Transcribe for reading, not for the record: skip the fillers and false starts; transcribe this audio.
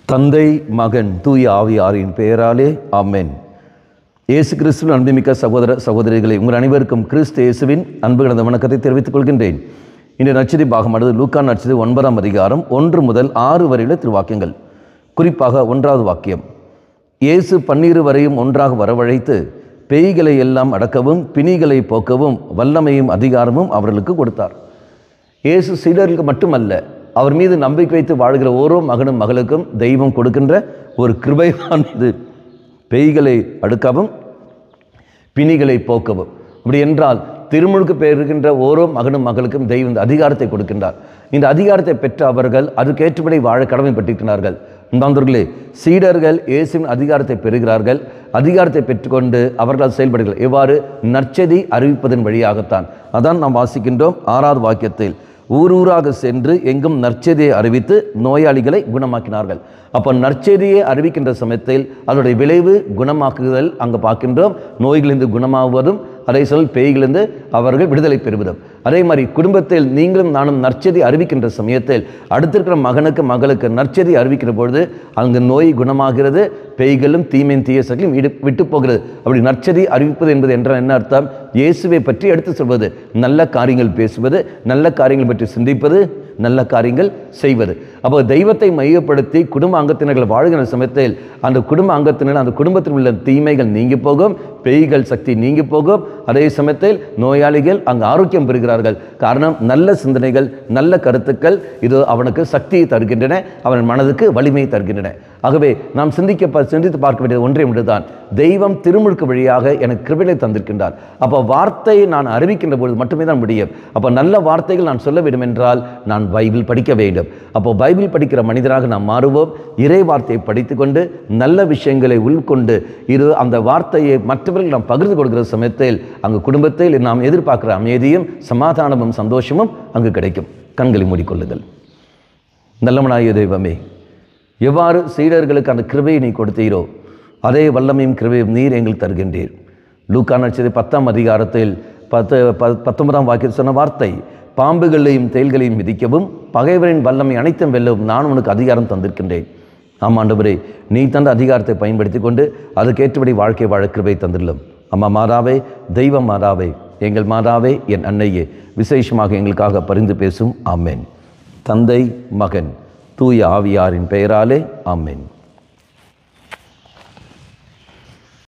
தந்தை, மகன், தூய ஆவியாரின் பெயராலே ஆமென். இயேசு கிறிஸ்துவின் அன்புமிக்க சகோதர சகோதரிகளை உங்கள் அனைவருக்கும் கிறிஸ்து இயேசுவின் அன்பு கலந்த வணக்கத்தை தெரிவித்துக் கொள்கின்றேன். இன்றைய நற்செய்தி பாகமானது லூக்கா நற்செய்தி 9ஆம் அதிகாரம் 1 முதல் 6 வரையுள்ள திருவாக்கியங்கள். குறிப்பாக 1வது வாக்கியம், இயேசு 12 வரையும் ஒன்றாக வரவழைத்து பேய்களை எல்லாம் அடக்கவும் பிணிகளை போக்கவும் வல்லமையும் அதிகாரமும் அவர்களுக்கு கொடுத்தார். இயேசு சீடர்களுக்கு மட்டுமல்ல, அவர் மீது நம்பிக்கை வைத்து வாழ்கிற ஓரோ மகனும் மகளுக்கும் தெய்வம் கொடுக்கின்ற ஒரு கிருபைதான் இது. பேய்களை அடுக்கவும் பிணிகளை போக்கவும். அப்படி என்றால் திருமுழுக்கு பெறுகின்ற ஓரோ மகனும் மகளுக்கும் தெய்வம் இந்த அதிகாரத்தை கொடுக்கின்றார். இந்த அதிகாரத்தை பெற்ற அவர்கள் அதுக்கேற்றபடி வாழ கடமைப்பட்டிருக்கிறார்கள். நண்பர்களே, சீடர்கள் இயேசுவின் அதிகாரத்தை பெறுகிறார்கள். அதிகாரத்தை பெற்றுக்கொண்டு அவர்கள் செயல்படுகிறார்கள். எவ்வாறு? நற்செய்தி அறிவிப்பதன் வழியாகத்தான். அதான் நாம் வாசிக்கின்றோம் 6வது வாக்கியத்தில், ஊரூராக சென்று எங்கும் நற்செய்தியை அறிவித்து நோயாளிகளை குணமாக்கினார்கள். அப்போ நற்செய்தியை அறிவிக்கின்ற சமயத்தில் அதனுடைய விளைவு குணமாக்குதல் அங்கே பார்க்கின்றோம். நோய்களிலிருந்து குணமாகுவதும், அதே சொல் பேய்களிலிருந்து அவர்கள் விடுதலை பெறுவதும். அதே மாதிரி குடும்பத்தில் நீங்களும் நானும் நற்செய்தி அறிவிக்கின்ற சமயத்தில் அடுத்திருக்கிற மகனுக்கு மகளுக்கு நற்செய்தி அறிவிக்கிற பொழுது அங்கு நோய் குணமாகிறது, பேய்களும் தீமையின் தீய சக்தியும் விட்டு போகிறது. அப்படி நற்செய்தி அறிவிப்பது என்பது என்றால் என்ன அர்த்தம்? இயேசுவை பற்றி எடுத்து சொல்வது, நல்ல காரியங்கள் பேசுவது, நல்ல காரியங்கள் பற்றி சிந்திப்பது, நல்ல காரியங்கள் செய்வது. அப்போ தெய்வத்தை மையப்படுத்தி குடும்ப அங்கத்தினர்கள் வாழ்கிற சமயத்தில் அந்த குடும்ப அங்கத்தினர் அந்த குடும்பத்தில் உள்ள தீமைகள் நீங்கி போகும், பேய்கள் சக்தி நீங்கி போகும். அதே சமயத்தில் நோயாளிகள் அங்கு ஆரோக்கியம் பெறுகிறார்கள். காரணம், நல்ல சிந்தனைகள், நல்ல கருத்துக்கள் இது அவனுக்கு சக்தியை தருகின்றன, அவன் மனதுக்கு வலிமையை தருகின்றன. ஆகவே நாம் சிந்தித்து பார்க்க வேண்டியது ஒன்றே ஒன்றுதான், தெய்வம் திருமுழுக்கு வழியாக எனக்கு கிருபையை தந்திருக்கின்றார். அப்போ வார்த்தையை நான் அறிவிக்கின்ற பொழுது மட்டுமே தான் முடியும். அப்போ நல்ல வார்த்தைகள் நான் சொல்ல வேண்டும் என்றால் நான் பைபிள் படிக்க வேண்டும். அப்போ பைபிள் படிக்கிற மனிதராக நாம் மாறுவோம். இறை வார்த்தையை படித்து கொண்டு நல்ல விஷயங்களை உள்கொண்டு அந்த வார்த்தையை மற்றவர்கள் நாம் பகிர்ந்து கொடுக்கிற சமயத்தில் அங்கு குடும்பத்தில் நாம் எதிர்பார்க்கிற அமைதியும் சமாதானமும் சந்தோஷமும் அங்கு கிடைக்கும். கண்களை மூடிக்கொள்ளுங்கள். நல்லவனாகிய தெய்வமே, எவ்வாறு சீடர்களுக்கு அந்த கிருபையை நீ கொடுத்தீரோ அதே வல்லமையும் கிருபையும் நீர் எங்களுக்கு தருகின்றீர். லூக்கா நற்செய்தி 10ஆம் அதிகாரத்தில் 19ஆம் வாக்கியத்தில் சொன்ன வார்த்தை, பாம்புகளையும் தேள்களையும் மிதிக்கவும் பகைவரின் வல்லமை அனைத்தும் வெல்லவும் நான் உனக்கு அதிகாரம் தந்திருக்கின்றேன். ஆமாண்டவரே, நீ தந்த அதிகாரத்தை பயன்படுத்தி கொண்டு அதுக்கேற்றபடி வாழ்க்கை வாழ கிருபை தந்துள்ளோம். அம்மா மாதாவே, தெய்வ மாதாவே, எங்கள் மாதாவே, என் அன்னையே, விசேஷமாக எங்களுக்காக பரிந்து பேசும். ஆமென். தந்தை, மகன், தூய ஆவியாரின் பெயராலே ஆமென்.